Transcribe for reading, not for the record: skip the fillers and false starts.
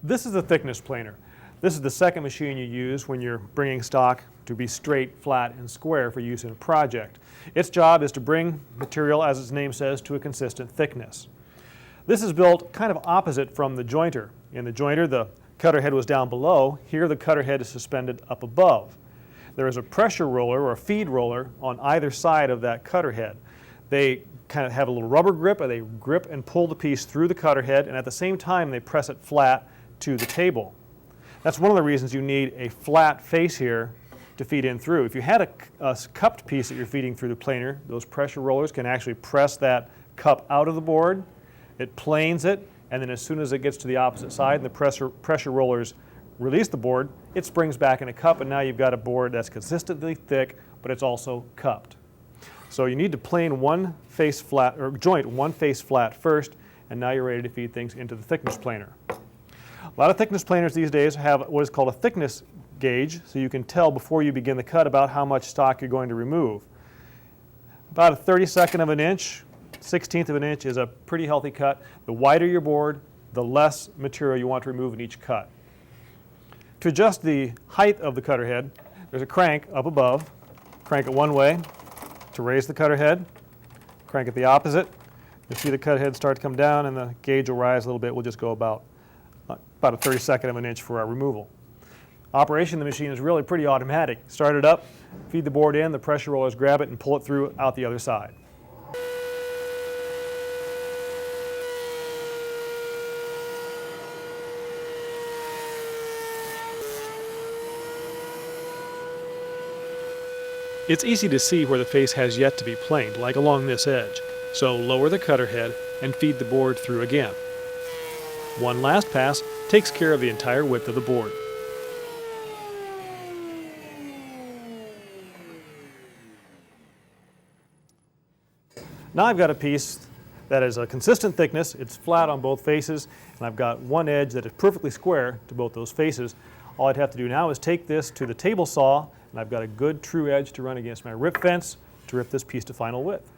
This is the thickness planer. This is the second machine you use when you're bringing stock to be straight, flat, and square for use in a project. Its job is to bring material, as its name says, to a consistent thickness. This is built kind of opposite from the jointer. In the jointer, the cutter head was down below. Here, the cutter head is suspended up above. There is a pressure roller or a feed roller on either side of that cutter head. They kind of have a little rubber grip, and they grip and pull the piece through the cutter head, and at the same time they press it flat to the table. That's one of the reasons you need a flat face here to feed in through. If you had a cupped piece that you're feeding through the planer, those pressure rollers can actually press that cup out of the board, it planes it, and then as soon as it gets to the opposite side and the pressure rollers release the board, it springs back in a cup, and now you've got a board that's consistently thick, but it's also cupped. So you need to plane one face flat, or joint one face flat first, and now you're ready to feed things into the thickness planer. A lot of thickness planers these days have what is called a thickness gauge, so you can tell before you begin the cut about how much stock you're going to remove. About a 32nd of an inch, 1/16 of an inch is a pretty healthy cut. The wider your board, the less material you want to remove in each cut. To adjust the height of the cutter head, there's a crank up above. Crank it one way to raise the cutter head. Crank it the opposite. You'll see the cutter head start to come down, and the gauge will rise a little bit. We'll just go about a 32nd of an inch for our removal. Operation of the machine is really pretty automatic. Start it up, feed the board in, the pressure rollers grab it and pull it through out the other side. It's easy to see where the face has yet to be planed, like along this edge. So lower the cutter head and feed the board through again. One last pass takes care of the entire width of the board. Now I've got a piece that is a consistent thickness, it's flat on both faces, and I've got one edge that is perfectly square to both those faces. All I'd have to do now is take this to the table saw, and I've got a good true edge to run against my rip fence to rip this piece to final width.